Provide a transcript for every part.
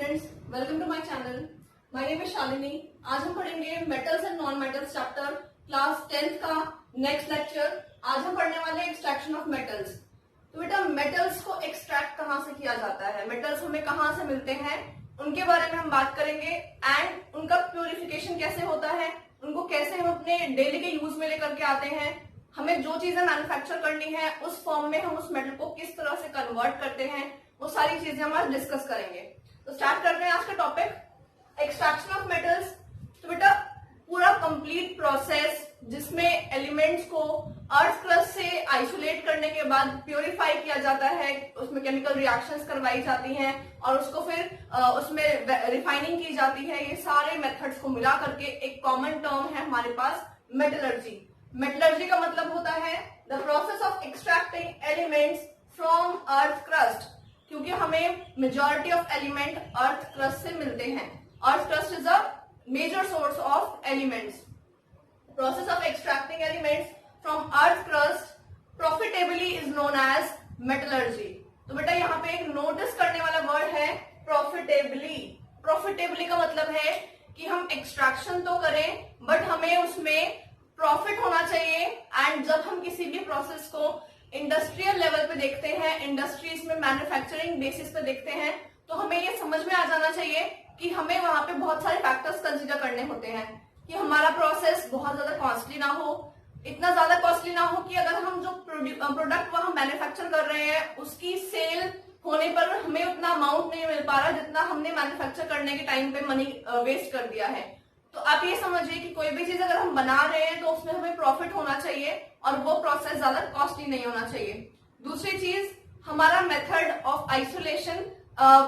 Students, welcome to my channel. My name is Shalini. आज हम पढ़ेंगे metals and non metals chapter class 10th का next lecture. आज हम पढ़ने वाले हैं एक्सट्रैक्शन ऑफ मेटल्स। तो बेटा मेटल्स को एक्सट्रैक्ट कहाँ से किया जाता है, मेटल्स हमें कहाँ से मिलते हैं, उनके बारे में हम बात करेंगे एंड उनका प्योरिफिकेशन कैसे होता है, उनको कैसे हम अपने डेली के यूज में लेकर के आते हैं, हमें जो चीजें मैन्युफैक्चर करनी है उस फॉर्म में हम उस मेटल को किस तरह से कन्वर्ट करते हैं, वो सारी चीजें हम आज डिस्कस करेंगे। तो स्टार्ट करते हैं आज का टॉपिक एक्सट्रैक्शन ऑफ मेटल्स। तो बेटा पूरा कंप्लीट प्रोसेस जिसमें एलिमेंट्स को अर्थ क्रस्ट से आइसोलेट करने के बाद प्योरीफाई किया जाता है, उसमें केमिकल रिएक्शंस करवाई जाती हैं और उसको फिर उसमें रिफाइनिंग की जाती है। ये सारे मेथड्स को मिला करके एक कॉमन टर्म है हमारे पास मेटलर्जी। मेटलर्जी का मतलब होता है the process of extracting elements from earth crust, क्योंकि हमें majority of element earth crust से मिलते हैं। Earth crust is a major source of elements. Process of extracting elements from earth crust profitably is known as metallurgy. तो बेटा यहाँ पे एक नोटिस करने वाला वर्ड है प्रॉफिटेबली। प्रॉफिटेबली का मतलब है कि हम एक्सट्रैक्शन तो करें बट हमें उसमें प्रॉफिट होना चाहिए। एंड जब हम किसी भी प्रोसेस को इंडस्ट्रियल लेवल पे देखते हैं, इंडस्ट्रीज में मैन्युफैक्चरिंग बेसिस पे देखते हैं, तो हमें ये समझ में आ जाना चाहिए कि हमें वहां पे बहुत सारे फैक्टर्स कंसीडर करने होते हैं कि हमारा प्रोसेस बहुत ज्यादा कॉस्टली ना हो, इतना ज्यादा कॉस्टली ना हो कि अगर हम जो प्रोडक्ट वहां मैन्युफैक्चर कर रहे हैं उसकी सेल होने पर हमें उतना अमाउंट नहीं मिल पा रहा जितना हमने मैन्युफैक्चर करने के टाइम पे मनी वेस्ट कर दिया है। तो आप ये समझिए कि कोई भी चीज अगर हम बना रहे हैं तो उसमें हमें प्रॉफिट होना चाहिए और वो प्रोसेस ज्यादा कॉस्टली नहीं होना चाहिए। दूसरी चीज, हमारा मेथड ऑफ आइसोलेशन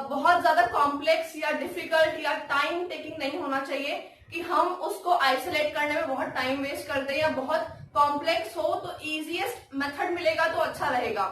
बहुत ज्यादा कॉम्प्लेक्स या डिफिकल्ट या टाइम टेकिंग नहीं होना चाहिए कि हम उसको आइसोलेट करने में बहुत टाइम वेस्ट कर दें या बहुत कॉम्प्लेक्स हो। तो इजीएस्ट मेथड मिलेगा तो अच्छा रहेगा।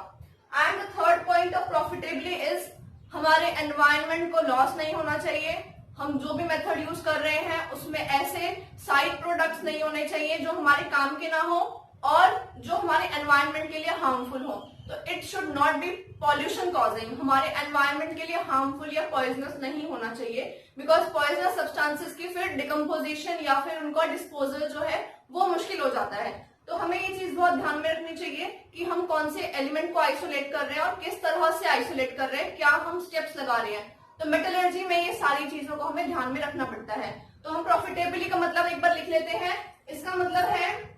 And the third point of profitably is हमारे एनवायरमेंट को लॉस नहीं होना चाहिए। हम जो भी मेथड यूज कर रहे हैं उसमें ऐसे साइड प्रोडक्ट्स नहीं होने चाहिए जो हमारे काम के ना हो और जो हमारे एनवायरमेंट के लिए हार्मफुल हो। तो it should not be pollution causing, हमारे एनवायरमेंट के लिए हार्मफुल या पॉइजनस नहीं होना चाहिए, बिकॉज पॉइजनस सब्सटेंसेस की फिर डिकम्पोजिशन या फिर उनका डिस्पोजल जो है वो मुश्किल हो जाता है। तो हमें ये चीज बहुत ध्यान में रखनी चाहिए कि हम कौन से एलिमेंट को आइसोलेट कर रहे हैं और किस तरह से आइसोलेट कर रहे हैं, क्या हम स्टेप्स लगा रहे हैं। तो मेटलर्जी में ये सारी चीजों को हमें ध्यान में रखना पड़ता है। तो हम प्रॉफिटेबली का मतलब एक बार लिख लेते हैं। इसका मतलब है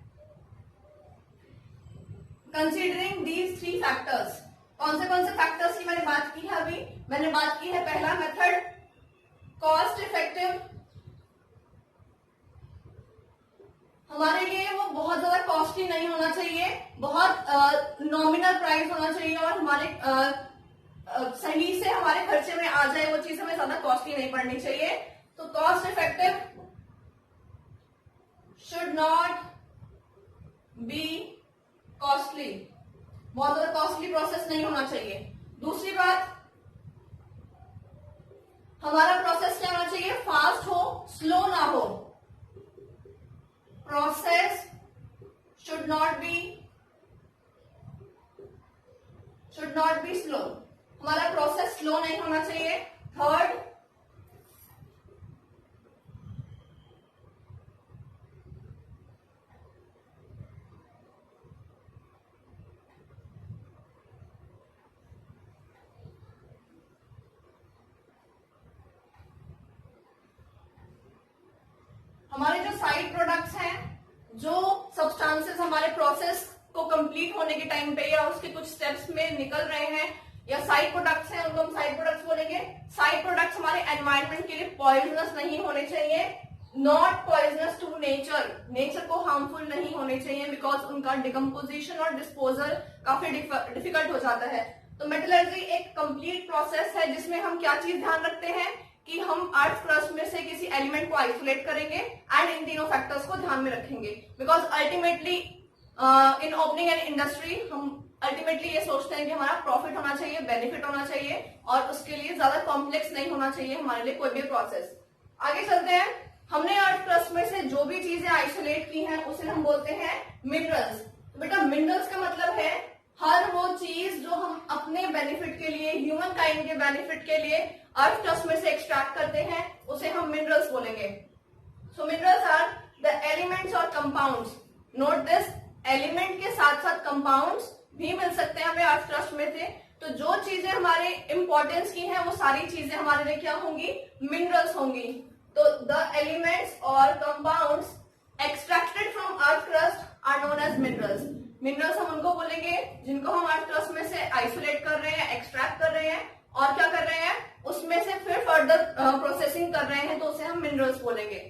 कंसीडरिंग दीज थ्री फैक्टर्स। कौन से फैक्टर्स की मैंने बात की है अभी? मैंने बात की है पहला मेथड कॉस्ट इफेक्टिव, हमारे लिए वो बहुत ज्यादा कॉस्टली नहीं होना चाहिए, बहुत नॉमिनल प्राइस होना चाहिए और हमारे सही से हमारे खर्चे में आ जाए, वो चीज हमें ज्यादा कॉस्टली नहीं पड़नी चाहिए। तो cost effective should not be costly, बहुत ज्यादा कॉस्टली प्रोसेस नहीं होना चाहिए। दूसरी बात, हमारा प्रोसेस क्या होना चाहिए? फास्ट हो, स्लो ना हो। Process should not be slow, हमारा प्रोसेस स्लो नहीं होना चाहिए। थर्ड, हमारे जो साइड प्रोडक्ट्स हैं, जो सब्सटेंसेस हमारे प्रोसेस को कंप्लीट होने के टाइम पे या उसके कुछ स्टेप्स में निकल रहे हैं या साइड प्रोडक्ट्स हैं, उनको हम साइड प्रोडक्ट्स बोलेंगे। साइड प्रोडक्ट्स हमारे एनवायरमेंट के लिए पॉइजनस नहीं होने चाहिए, not poisonous to nature, nature को हार्मफुल नहीं होने चाहिए, बिकॉज उनका डिकम्पोजिशन और डिस्पोजल काफी डिफिकल्ट हो जाता है। तो मेटलर्जी एक कंप्लीट प्रोसेस है जिसमें हम क्या चीज ध्यान रखते हैं कि हम अर्थ क्रस्ट में से किसी एलिमेंट को आइसोलेट करेंगे एंड इन तीनों फैक्टर्स को ध्यान में रखेंगे, because ultimately in opening an industry हम अल्टीमेटली ये सोचते हैं कि हमारा प्रॉफिट होना चाहिए, बेनिफिट होना चाहिए और उसके लिए ज्यादा कॉम्प्लेक्स नहीं होना चाहिए हमारे लिए कोई भी प्रोसेस। आगे चलते हैं। हमने अर्थ क्रस्ट में से जो भी चीजें आइसोलेट की हैं उसे हम बोलते हैं मिनरल्स। तो बेटा मिनरल्स का मतलब है हर वो चीज जो हम अपने बेनिफिट के लिए, ह्यूमन काइंड के बेनिफिट के लिए अर्थ क्रस्ट में से एक्सट्रैक्ट करते हैं उसे हम मिनरल्स बोलेंगे। सो मिनरल्स आर द एलिमेंट्स और कंपाउंड्स। नोट दिस, एलिमेंट के साथ साथ कंपाउंड्स भी मिल सकते हैं हमें अर्थ क्रस्ट में से। तो जो चीजें हमारे इंपॉर्टेंस की हैं वो सारी चीजें हमारे लिए क्या होंगी, मिनरल्स होंगी। तो द एलिमेंट्स और compounds extracted from earth crust are known as minerals. Minerals हम उनको बोलेंगे जिनको हम अर्थ क्रस्ट में से आइसोलेट कर रहे हैं, एक्सट्रैक्ट कर रहे हैं और क्या कर रहे हैं, उसमें से फिर फर्दर प्रोसेसिंग कर रहे हैं, तो उसे हम मिनरल्स बोलेंगे।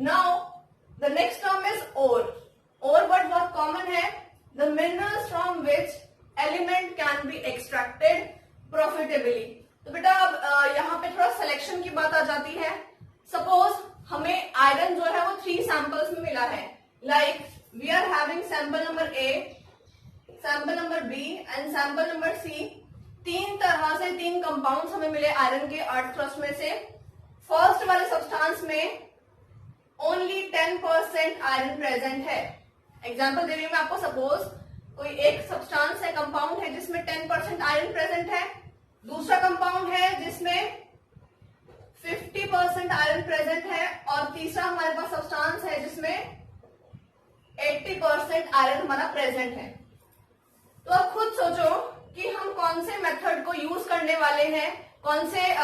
Now the next term is ore. Ore word बहुत कॉमन है। The minerals from which element can be extracted profitably. तो बेटा अब यहाँ पे थोड़ा सिलेक्शन की बात आ जाती है। सपोज हमें आयरन जो है वो 3 सैंपल्स में मिला है। Like we are having sample number A, sample number B and sample number C. 3 तरह से 3 कंपाउंड्स हमें मिले आयरन के अर्थ क्रस्ट में से। फर्स्ट वाले सब्सटेंस में ओनली 10% आयरन प्रेजेंट है। एग्जाम्पल दे रही हूं मैं आपको। सपोज कोई एक सब्सटेंस है, कंपाउंड है जिसमें 10% आयरन प्रेजेंट है। दूसरा कंपाउंड है जिसमें 50% आयरन प्रेजेंट है और तीसरा हमारे पास सब्सटेंस है जिसमें 80% आयरन हमारा प्रेजेंट है। तो अब खुद सोचो कि हम कौन से मेथड को यूज करने वाले हैं, कौन से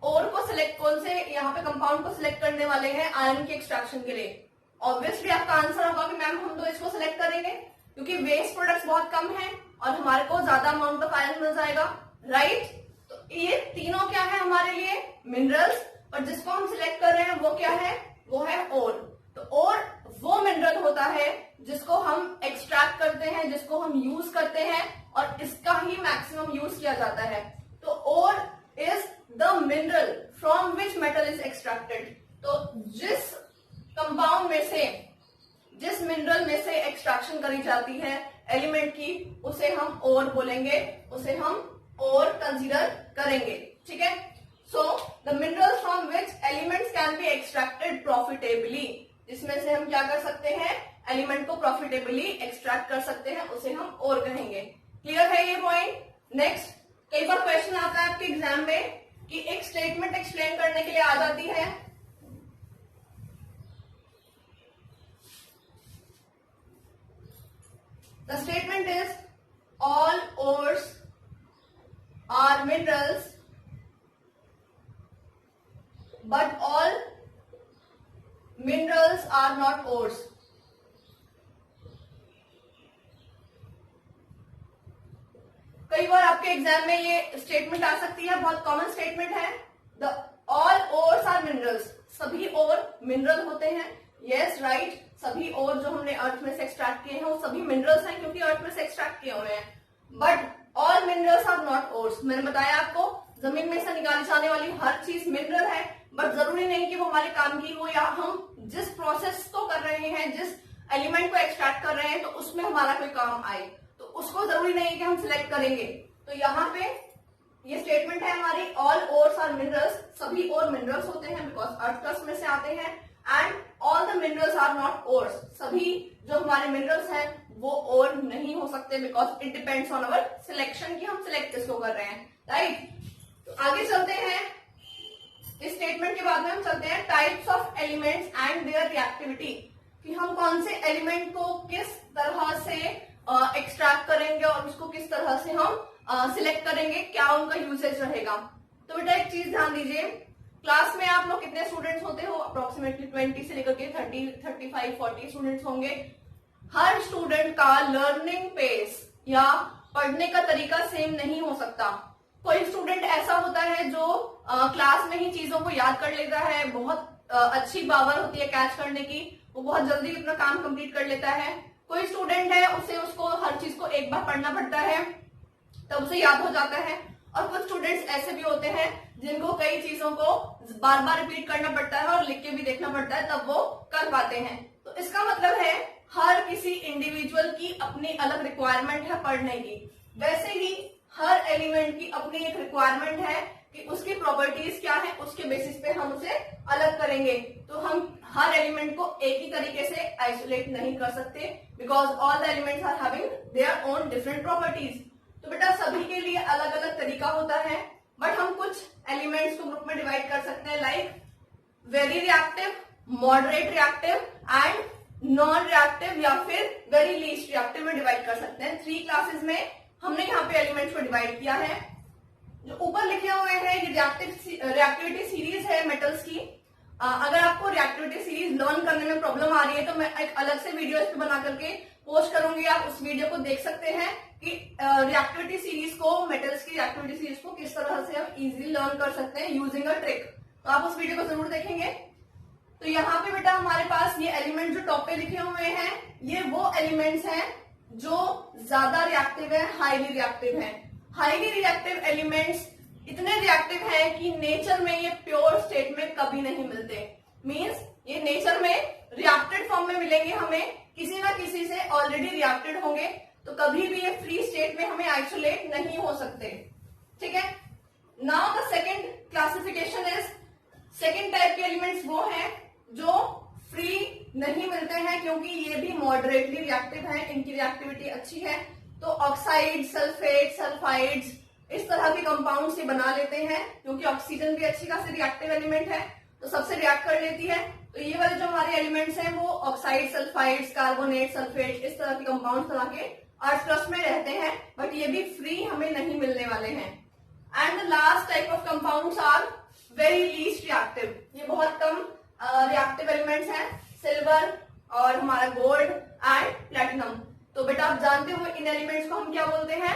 और को सिलेक्ट, कौन से यहाँ पे कंपाउंड को सिलेक्ट करने वाले हैं आयरन के एक्सट्रैक्शन के लिए। ऑब्वियसली आपका आंसर होगा कि मैम हम तो इसको सिलेक्ट करेंगे क्योंकि वेस्ट प्रोडक्ट्स बहुत कम है और हमारे को ज्यादा अमाउंट ऑफ आयरन मिल जाएगा, राइट। तो ये तीनों क्या है हमारे लिए, मिनरल्स। और जिसको हम सिलेक्ट कर रहे हैं वो क्या है, वो है ओर। तो ओर वो मिनरल होता है जिसको हम एक्सट्रैक्ट करते हैं, जिसको हम यूज करते हैं और इसका ही मैक्सिमम यूज किया जाता है। तो ore is the mineral from which metal is extracted. तो जिस कंपाउंड में से, जिस मिनरल में से एक्सट्रैक्शन करी जाती है एलिमेंट की, उसे हम ओर बोलेंगे, उसे हम ओर कंसीडर करेंगे, ठीक है। So the minerals from which elements can be extracted profitably, जिसमें से हम क्या कर सकते हैं, एलिमेंट को प्रॉफिटेबली एक्सट्रैक्ट कर सकते हैं, उसे हम ओर कहेंगे। क्लियर है ये पॉइंट। नेक्स्ट, कई बार क्वेश्चन आता है आपके एग्जाम में कि एक स्टेटमेंट एक्सप्लेन करने के लिए आ जाती है। The statement is all ores are minerals but all minerals are not ores. कई बार आपके एग्जाम में ये स्टेटमेंट आ सकती है, बहुत कॉमन स्टेटमेंट है। The all ores are minerals, सभी ओर मिनरल होते हैं। यस राइट, सभी ओर जो हमने अर्थ में से एक्सट्रैक्ट किए हैं वो सभी मिनरल्स हैं क्योंकि अर्थ में से एक्सट्रैक्ट किए हुए हैं। But all minerals are not ores. मैंने बताया आपको जमीन में से निकाली जाने वाली हर चीज मिनरल है, बट जरूरी नहीं कि वो हमारे काम की हो या हम जिस प्रोसेस को कर रहे हैं, जिस एलिमेंट को एक्सट्रैक्ट कर रहे हैं तो उसमें हमारा कोई काम आए, तो उसको जरूरी नहीं है कि हम सिलेक्ट करेंगे। तो यहाँ पे ये स्टेटमेंट है हमारी, ऑल ओर्स आर मिनरल्स, सभी ओर मिनरल्स होते हैं बिकॉज अर्थ क्रस्ट में से आते हैं। And all the minerals are not ores, सभी जो हमारे मिनरल्स हैं वो ओर नहीं हो सकते because it depends on our selection कि हम सिलेक्ट किसको कर रहे हैं, राइट। तो आगे चलते हैं, इस स्टेटमेंट के बाद में हम चलते हैं types of elements and there reactivity, कि हम कौन से एलिमेंट को किस तरह से एक्सट्रैक्ट करेंगे और उसको किस तरह से हम सिलेक्ट करेंगे, क्या उनका यूसेज रहेगा। तो बेटा एक चीज ध्यान दीजिए, क्लास में आप लोग कितने स्टूडेंट्स होते हो, अप्रोक्सीमेटली 20 से लेकर के 30, 35, 40 स्टूडेंट्स होंगे। हर स्टूडेंट का लर्निंग पेस या पढ़ने का तरीका सेम नहीं हो सकता। कोई स्टूडेंट ऐसा होता है जो क्लास में ही चीजों को याद कर लेता है, बहुत अच्छी पावर होती है कैच करने की, वो बहुत जल्दी अपना काम कंप्लीट कर लेता है। कोई स्टूडेंट है उसको हर चीज को एक बार पढ़ना पड़ता है तब उसे याद हो जाता है, और कुछ स्टूडेंट्स ऐसे भी होते हैं जिनको कई चीजों को बार बार रिपीट करना पड़ता है और लिख के भी देखना पड़ता है तब वो कर पाते हैं। तो इसका मतलब है हर किसी इंडिविजुअल की अपनी अलग रिक्वायरमेंट है पढ़ने की, वैसे ही हर एलिमेंट की अपनी एक रिक्वायरमेंट है कि उसकी प्रॉपर्टीज क्या है, उसके बेसिस पे हम उसे अलग करेंगे। तो हम हर एलिमेंट को एक ही तरीके से आइसोलेट नहीं कर सकते because all the elements are having their own different properties. तो बेटा सभी के लिए अलग अलग तरीका होता है बट हम कुछ एलिमेंट्स को ग्रुप में डिवाइड कर सकते हैं, like very reactive, moderate reactive and non reactive या फिर वेरी लीस्ट रिएक्टिव में डिवाइड कर सकते हैं। 3 क्लासेस में हमने यहाँ पे एलिमेंट्स को डिवाइड किया है। जो ऊपर लिखे हुए हैं ये रिएक्टिविटी सीरीज है मेटल्स की। अगर आपको रिएक्टिविटी सीरीज लर्न करने में प्रॉब्लम आ रही है तो मैं एक अलग से वीडियो इस पे बना करके पोस्ट करूंगी, आप उस वीडियो को देख सकते हैं कि रिएक्टिविटी सीरीज को, मेटल्स की रिएक्टिविटी सीरीज को किस तरह से हम इजीली लर्न कर सकते हैं यूजिंग अ ट्रिक। तो आप उस वीडियो को जरूर देखेंगे। तो यहाँ पे बेटा हमारे पास ये एलिमेंट जो टॉप पे लिखे हुए हैं ये वो एलिमेंट्स हैं जो ज्यादा रिएक्टिव है, हाईली रिएक्टिव है। हाईली रिएक्टिव एलिमेंट्स इतने रिएक्टिव हैं कि नेचर में ये प्योर स्टेट में कभी नहीं मिलते। मींस ये नेचर में रिएक्टेड फॉर्म में मिलेंगे हमें, किसी ना किसी से ऑलरेडी रिएक्टेड होंगे, तो कभी भी ये फ्री स्टेट में हमें आइसोलेट नहीं हो सकते। ठीक है। Now the second classification is, second type के एलिमेंट्स वो हैं जो फ्री नहीं मिलते हैं क्योंकि ये भी मॉडरेटली रिएक्टिव हैं, इनकी रिएक्टिविटी अच्छी है। तो ऑक्साइड, सल्फेट, सल्फाइड्स इस तरह के कंपाउंड से बना लेते हैं क्योंकि ऑक्सीजन भी अच्छी खासी रिएक्टिव एलिमेंट है तो सबसे रिएक्ट कर लेती है। तो ये वाले जो हमारे एलिमेंट्स हैं वो ऑक्साइड, सल्फाइड्स, कार्बोनेट, सल्फेट इस तरह के कंपाउंड बना के अर्थ क्रस्ट में रहते हैं, बट ये भी फ्री हमें नहीं मिलने वाले हैं। And the last type of compounds are very least reactive. ये बहुत कम रिएक्टिव एलिमेंट्स हैं, सिल्वर और हमारा गोल्ड एंड प्लेटिनम। तो बेटा आप जानते हो इन एलिमेंट्स को हम क्या बोलते हैं,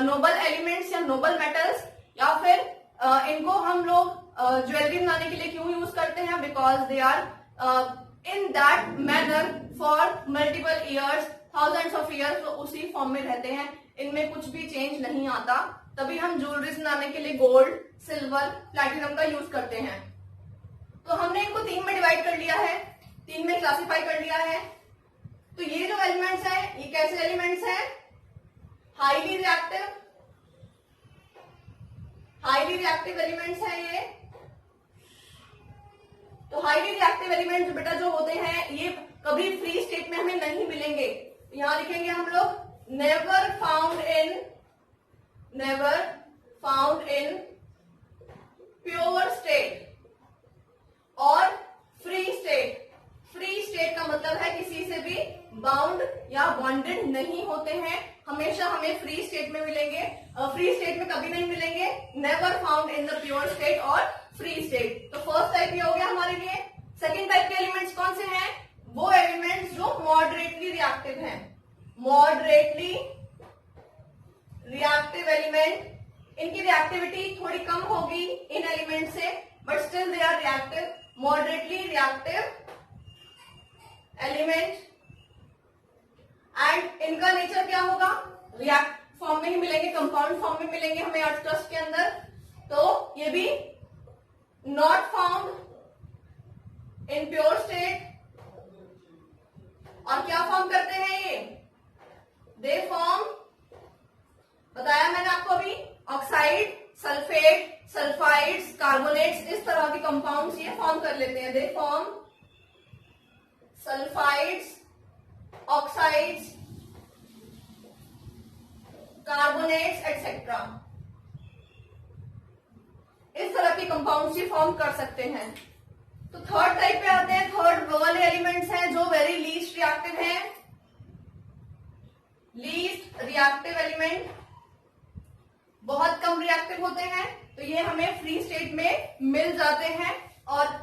नोबल एलिमेंट्स या नोबल मेटल्स, या फिर इनको हम लोग ज्वेलरी बनाने के लिए क्यों यूज करते हैं, because they are in that manner for multiple years, thousands of years, तो उसी फॉर्म में रहते हैं, इनमें कुछ भी चेंज नहीं आता। तभी हम ज्वेलरीज बनाने के लिए गोल्ड, सिल्वर, प्लैटिनम का यूज करते हैं। तो हमने इनको 3 में डिवाइड कर लिया है, 3 में क्लासिफाई कर लिया है। तो ये जो एलिमेंट्स हैं ये कैसे एलिमेंट्स हैं, highly reactive, highly reactive elements हैं ये। तो हाईली रिएक्टिव एलिमेंट्स बेटा जो होते हैं ये कभी फ्री स्टेट में हमें नहीं मिलेंगे। यहां लिखेंगे हम लोग never found in pure state और फ्री स्टेट। फ्री स्टेट का मतलब है किसी से भी बाउंड या बॉन्डेड नहीं होते हैं, हमेशा हमें फ्री स्टेट में मिलेंगे, फ्री स्टेट में कभी नहीं मिलेंगे। Never found in the pure state और फ्री स्टेट। तो फर्स्ट टाइप ये हो गया हमारे लिए। सेकेंड टाइप के एलिमेंट्स कौन से हैं, वो एलिमेंट्स जो मॉडरेटली रिएक्टिव हैं। मॉडरेटली रिएक्टिव एलिमेंट, इनकी रिएक्टिविटी थोड़ी कम होगी इन एलिमेंट से, but still they are reactive. Moderately reactive element and इनका नेचर क्या होगा, रिएक्ट फॉर्म में ही मिलेंगे, कंपाउंड फॉर्म में मिलेंगे हमें अर्थ क्रस्ट के अंदर। तो ये भी not found in pure state. और क्या फॉर्म करते हैं ये, दे फॉर्म, बताया मैंने आपको अभी, ऑक्साइड, सल्फेट, सल्फाइड्स, कार्बोनेट्स इस तरह के कंपाउंड्स ये फॉर्म कर लेते हैं। They form sulphides, oxides, carbonates etcetera, इस तरह के कंपाउंड्स ये फॉर्म कर सकते हैं। तो थर्ड टाइप पे आते हैं। थर्ड वो वाले एलिमेंट्स हैं जो वेरी लीस्ट रिएक्टिव हैं। लीस्ट रिएक्टिव एलिमेंट बहुत कम रिएक्टिव होते हैं, तो ये हमें फ्री स्टेट में मिल जाते हैं और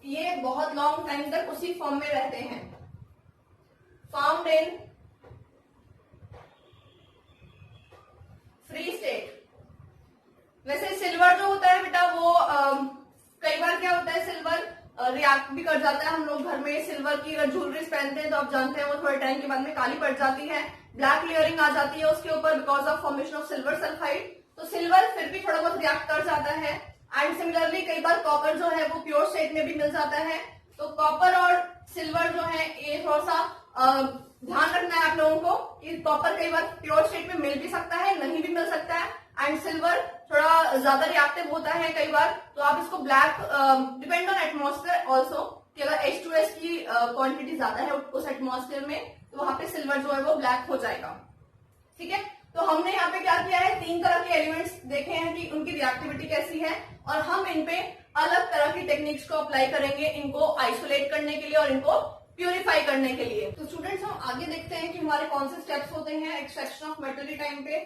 ये बहुत लॉन्ग टाइम तक उसी फॉर्म में रहते हैं। Found in free state. वैसे सिल्वर जो होता है बेटा वो कई बार क्या होता है, सिल्वर रिएक्ट भी कर जाता है। हम लोग घर में सिल्वर की अगर ज्वेलरीज पहनते हैं तो आप जानते हैं वो थोड़े टाइम के बाद में काली पड़ जाती है, ब्लैक लेयरिंग आ जाती है उसके ऊपर because of formation of silver sulphide. तो सिल्वर फिर भी थोड़ा बहुत रिएक्ट कर जाता है। एंड सिमिलरली कई बार कॉपर जो है वो प्योर स्टेट में भी मिल जाता है। तो कॉपर और सिल्वर जो है ये थोड़ा सा ध्यान रखना है आप लोगों को कि कॉपर कई बार प्योर स्टेट में मिल भी सकता है, नहीं भी मिल सकता है। एंड सिल्वर थोड़ा ज्यादा रिएक्टिव होता है कई बार, तो आप इसको black, depend on atmosphere also, कि अगर H2S की क्वांटिटी ज्यादा है उस एटमॉस्फेयर में तो वहां पे सिल्वर जो है वो ब्लैक हो जाएगा। ठीक है। तो हमने यहाँ पे क्या किया है, 3 तरह के एलिमेंट्स देखे हैं कि उनकी रिएक्टिविटी कैसी है, और हम इन पे अलग तरह की टेक्निक्स को अप्लाई करेंगे इनको आइसोलेट करने के लिए और इनको प्यूरिफाई करने के लिए। तो स्टूडेंट्स हम आगे देखते हैं कि हमारे कौन से स्टेप्स होते हैं एक्सट्रैक्शन ऑफ मेटल के टाइम पे।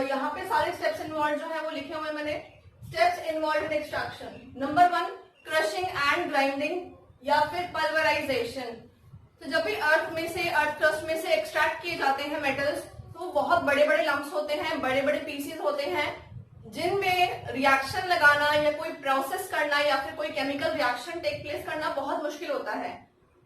यहाँ पे सारे स्टेप्स इन्वॉल्व जो है वो लिखे हुए मैंने। Steps involve in extraction, number 1 crushing and grinding या फिर पल्वराइजेशन। तो जब भी अर्थ क्रस्ट में से एक्सट्रैक्ट किए जाते हैं मेटल्स, तो बहुत बड़े बड़े लम्प्स होते हैं, बड़े बड़े पीसेस होते हैं, जिनमें रिएक्शन लगाना या कोई प्रोसेस करना या फिर कोई केमिकल रिएक्शन टेक प्लेस करना बहुत मुश्किल होता है।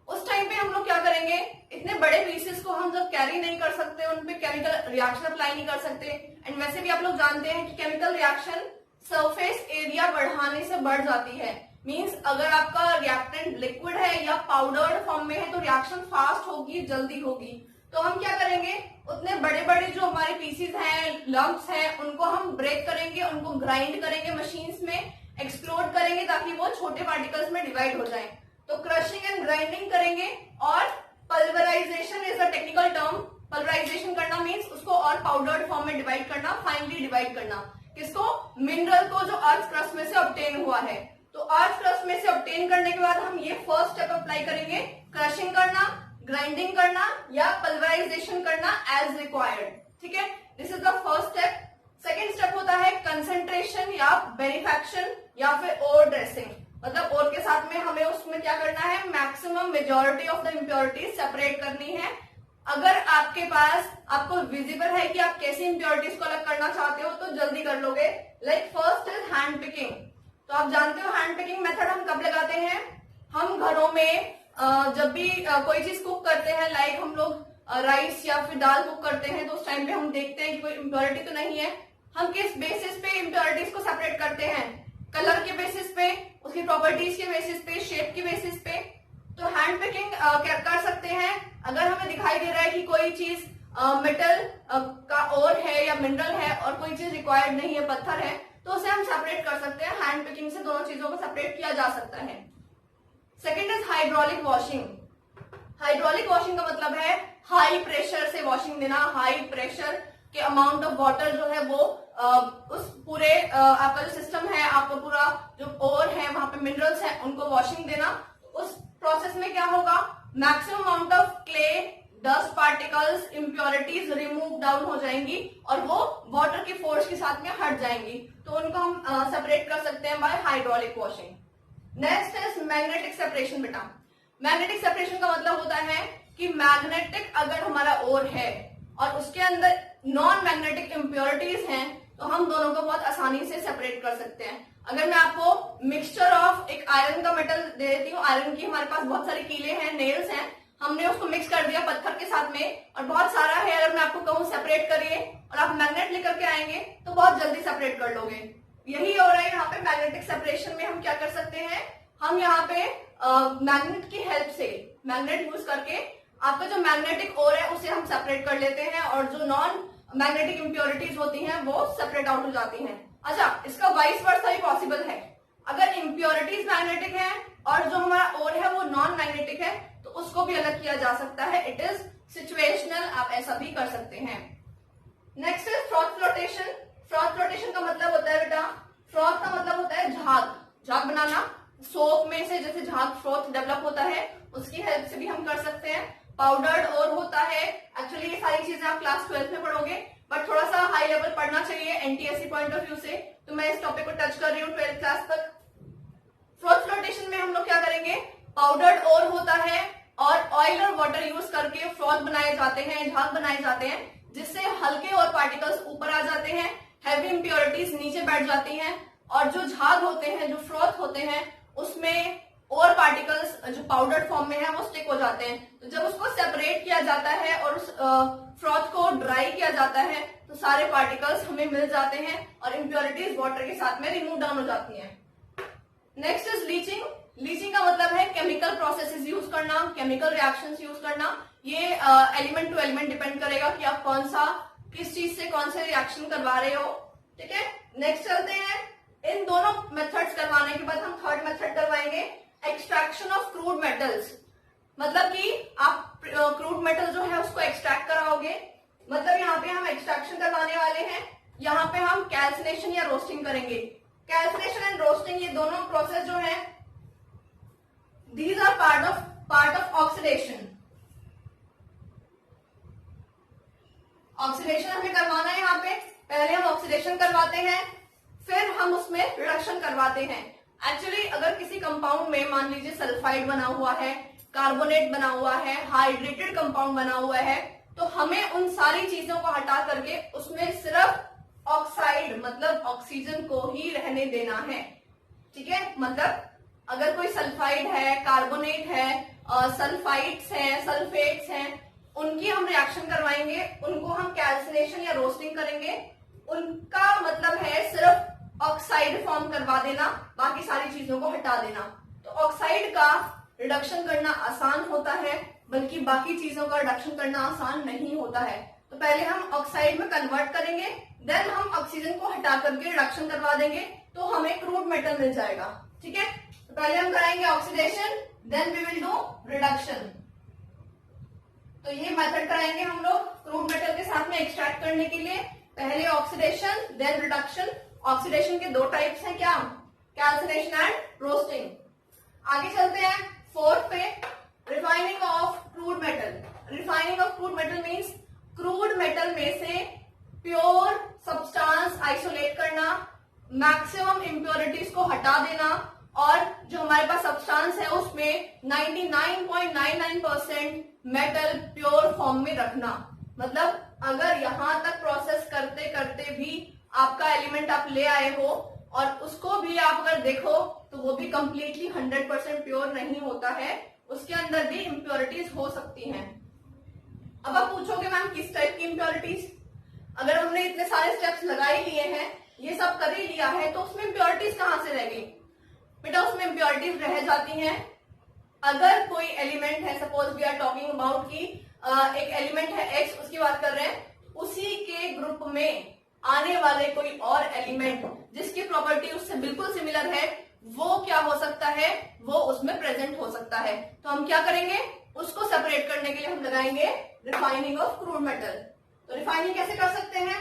उस टाइम पे हम लोग क्या करेंगे, इतने बड़े पीसेस को हम जब कैरी नहीं कर सकते, उनपे केमिकल रिएक्शन अप्लाई नहीं कर सकते, एंड वैसे भी आप लोग जानते हैं कि केमिकल रिएक्शन सरफेस एरिया बढ़ाने से बढ़ जाती है। मींस अगर आपका रिएक्टेंट लिक्विड है या पाउडर्ड फॉर्म में है तो रिएक्शन फास्ट होगी, जल्दी होगी। तो हम क्या करेंगे, उतने बड़े बड़े जो हमारे पीसेस हैं, लम्प्स हैं, उनको हम ब्रेक करेंगे, उनको ग्राइंड करेंगे मशीन्स में, एक्सप्लोड करेंगे ताकि वो छोटे पार्टिकल्स में डिवाइड हो जाएं। तो क्रशिंग एंड ग्राइंडिंग करेंगे, और pulverisation is a technical term. Pulverisation करना मीन्स उसको और पाउडर्ड फॉर्म में डिवाइड करना, फाइनली डिवाइड करना। किसको, मिनरल को जो अर्थ क्रस्ट में से ऑब्टेन हुआ है। तो अर्थ क्रस्ट में से ऑब्टेन करने के बाद हम ये फर्स्ट स्टेप अप्लाई करेंगे, क्रशिंग करना, ग्राइंडिंग करना या पल्वराइजेशन करना एज रिक्वायर्ड। ठीक है, this is the first step. Second step होता है कंसंट्रेशन या बेनिफैक्शन या फिर ओर ड्रेसिंग। मतलब ओर के साथ में हमें उसमें क्या करना है, maximum majority of the impurities separate करनी है। अगर आपके पास आपको विजिबल है कि आप कैसी इम्प्योरिटीज को अलग करना चाहते हो तो जल्दी कर लोगे। Like first is hand picking. तो आप जानते हो हैंड पिकिंग मेथड हम कब लगाते हैं, हम घरों में जब भी कोई चीज कुक करते हैं, लाइक हम लोग राइस या फिर दाल कुक करते हैं, तो उस टाइम पे हम देखते हैं कि कोई इम्प्योरिटी तो नहीं है। हम किस बेसिस पे इम्प्योरिटीज को सेपरेट करते हैं, कलर के बेसिस पे, उसकी प्रॉपर्टीज के बेसिस पे, शेप के बेसिस पे। तो हैंड पिकिंग कर सकते हैं। अगर हमें दिखाई दे रहा है कि कोई चीज मेटल का ओर है या मिनरल है और कोई चीज रिक्वायर्ड नहीं है, पत्थर है, तो उसे हम सेपरेट कर सकते हैं। हैंड पिकिंग से दोनों चीजों को सेपरेट किया जा सकता है। Second is hydraulic washing. Hydraulic washing का मतलब है हाई प्रेशर से वॉशिंग देना। हाई प्रेशर के अमाउंट ऑफ वाटर जो है वो उस पूरे आपका जो सिस्टम है, आपका पूरा जो ओर है, वहां पे मिनरल्स हैं, उनको वॉशिंग देना। उस प्रोसेस में क्या होगा, maximum amount of clay, dust particles, impurities remove down हो जाएंगी और वो वाटर की फोर्स के साथ में हट जाएंगी। तो उनको हम सेपरेट कर सकते हैं by hydraulic washing. Next is magnetic separation. बेटा मैग्नेटिक सेपरेशन का मतलब होता है कि मैग्नेटिक अगर हमारा ओर है और उसके अंदर नॉन मैग्नेटिक इम्प्योरिटीज हैं, तो हम दोनों को बहुत आसानी से सेपरेट कर सकते हैं। अगर मैं आपको मिक्सचर ऑफ एक आयरन का मेटल दे देती हूँ, आयरन की हमारे पास बहुत सारे कीले हैं, नेल्स हैं, हमने उसको मिक्स कर दिया पत्थर के साथ में और बहुत सारा है, अगर मैं आपको कहूँ सेपरेट करिए और आप मैग्नेट लेकर के आएंगे तो बहुत जल्दी सेपरेट कर लोगे। यही हो रहा है यहाँ पे मैग्नेटिक सेपरेशन में। हम क्या कर सकते हैं, हम यहाँ पे मैग्नेट की हेल्प से, मैग्नेट यूज करके आपका जो मैग्नेटिक ओर है उसे हम सेपरेट कर लेते हैं और जो नॉन मैग्नेटिक इम्प्योरिटीज होती हैं वो सेपरेट आउट हो जाती हैं। अच्छा, इसका वाइस वर्सा भी पॉसिबल है। अगर इम्प्योरिटीज मैग्नेटिक है और जो हमारा ओर है वो नॉन मैग्नेटिक है तो उसको भी अलग किया जा सकता है। इट इज सिचुएशनल, आप ऐसा भी कर सकते हैं। Next is froth flotation. Froth flotation का मतलब होता है बेटा, फ्रॉथ का मतलब होता है झाग, झाग बनाना। सोप में से जैसे झाग फ्रॉथ डेवलप होता है, उसकी हेल्प से भी हम कर सकते हैं। पाउडर्ड और होता है, एक्चुअली ये सारी चीजें आप क्लास 12 में पढ़ोगे, बट थोड़ा सा हाई लेवल पढ़ना चाहिए एनटीएससी पॉइंट ऑफ व्यू से, तो मैं इस टॉपिक को टच कर रही हूँ 12th क्लास तक। फ्रॉथ फ्लोटेशन में हम लोग क्या करेंगे, पाउडर्ड और होता है और ऑयल और वाटर यूज करके फ्रॉथ बनाए जाते हैं, झाग बनाए जाते हैं, जिससे हल्के और पार्टिकल्स ऊपर आ जाते हैं, हैवी इंप्योरिटीज नीचे बैठ जाती हैं और जो झाग होते हैं, जो फ्रॉथ होते हैं, उसमें और पार्टिकल्स जो पाउडर फॉर्म में है वो स्टिक हो जाते हैं। तो जब उसको सेपरेट किया जाता है और उस फ्रॉथ को ड्राई किया जाता है तो सारे पार्टिकल्स हमें मिल जाते हैं और इम्प्योरिटीज वाटर के साथ में रिमूव डाउन हो जाती हैं। Next is leaching. लीचिंग का मतलब है केमिकल प्रोसेसेस यूज करना, केमिकल रिएक्शंस यूज करना। ये एलिमेंट टू एलिमेंट डिपेंड करेगा कि आप कौन सा, किस चीज से कौन से रिएक्शन करवा रहे हो। ठीक है, नेक्स्ट चलते हैं। इन दोनों मेथड्स करवाने के बाद हम थर्ड मेथड करवाएंगे, एक्सट्रैक्शन ऑफ क्रूड मेटल्स। मतलब कि आप क्रूड मेटल जो है उसको एक्सट्रैक्ट कराओगे। मतलब यहाँ पे हम एक्सट्रैक्शन दोनों प्रोसेस जो है these are part of oxidation. Oxidation हमें करवाना है यहाँ पे, पहले हम ऑक्सीडेशन करवाते हैं, फिर हम उसमें रिडक्शन करवाते हैं। एक्चुअली अगर किसी कंपाउंड में मान लीजिए सल्फाइड बना हुआ है, कार्बोनेट बना हुआ है, हाइड्रेटेड कंपाउंड बना हुआ है, तो हमें उन सारी चीजों को हटा करके उसमें सिर्फ ऑक्साइड मतलब ऑक्सीजन को ही रहने देना है। ठीक है, मतलब अगर कोई सल्फाइड है, कार्बोनेट है, सल्फाइड्स हैं, सल्फेट्स हैं, उनकी हम रिएक्शन करवाएंगे, उनको हम कैल्सिनेशन या रोस्टिंग करेंगे, उनका मतलब है सिर्फ ऑक्साइड फॉर्म करवा देना, बाकी सारी चीजों को हटा देना। तो ऑक्साइड का रिडक्शन करना आसान होता है, बल्कि बाकी चीजों का रिडक्शन करना आसान नहीं होता है। तो पहले हम ऑक्साइड में कन्वर्ट करेंगे, देन हम ऑक्सीजन को हटा करके रिडक्शन करवा देंगे, तो हमें क्रूड मेटल मिल जाएगा। ठीक है, तो पहले हम कराएंगे oxidation, then we will do reduction. तो ये मेथड कराएंगे हम लोग क्रूड मेटल के साथ में एक्सट्रैक्ट करने के लिए। पहले ऑक्सीडेशन देन रिडक्शन। ऑक्सीडेशन के दो टाइप्स हैं, क्या? Calcination and roasting. आगे चलते हैं फोर्थ पे, refining of crude metal. Refining of crude metal means crude metal में से प्योर सब्सटेंस आइसोलेट करना, मैक्सिमम इम्प्योरिटीज को हटा देना, और जो हमारे पास सब्सटेंस है उसमें 99.99% मेटल प्योर फॉर्म में रखना। मतलब अगर यहां तक प्रोसेस करते करते भी आपका एलिमेंट आप ले आए हो और उसको भी आप अगर देखो तो वो भी कंप्लीटली 100% प्योर नहीं होता है, उसके अंदर भी इम्प्योरिटीज हो सकती हैं। अब आप पूछोगे मैम किस टाइप की इम्प्योरिटीज? अगर हमने इतने सारे स्टेप्स लगा ही लिए हैं, ये सब कर ही लिया है, तो उसमें इम्प्योरिटीज कहां से रह गई? बेटा उसमें इम्प्योरिटीज रह जाती हैं अगर कोई एलिमेंट है, suppose we are talking about की एक एलिमेंट है एक्स, उसकी बात कर रहे हैं, उसी के ग्रुप में आने वाले कोई और एलिमेंट जिसकी प्रॉपर्टी उससे बिल्कुल सिमिलर है, वो क्या हो सकता है? वो उसमें प्रेजेंट हो सकता है। तो हम क्या करेंगे? उसको सेपरेट करने के लिए हम लगाएंगे रिफाइनिंग ऑफ क्रूड मेटल। तो रिफाइनिंग कैसे कर सकते हैं?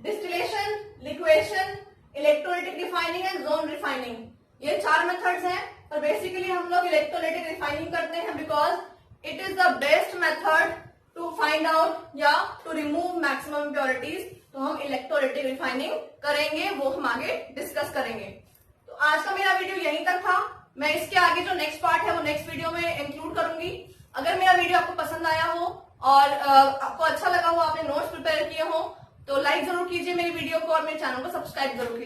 Distillation, liquation, electrolytic refining and zone refining, ये 4 मेथड्स हैं। पर बेसिकली हम लोग इलेक्ट्रोलाइटिक रिफाइनिंग करते हैं because it is the best method to find out या टू रिमूव मैक्सिमम इम्प्योरिटीज। तो हम इलेक्ट्रोलाइटिक रिफाइनिंग करेंगे, वो हम आगे डिस्कस करेंगे। तो आज का मेरा वीडियो यहीं तक था। मैं इसके आगे जो नेक्स्ट पार्ट है वो नेक्स्ट वीडियो में इंक्लूड करूंगी। अगर मेरा वीडियो आपको पसंद आया हो और आपको अच्छा लगा हो, आपने नोट्स प्रिपेयर किए हो, तो लाइक जरूर कीजिए मेरी वीडियो को और मेरे चैनल को सब्सक्राइब जरूर कीजिए।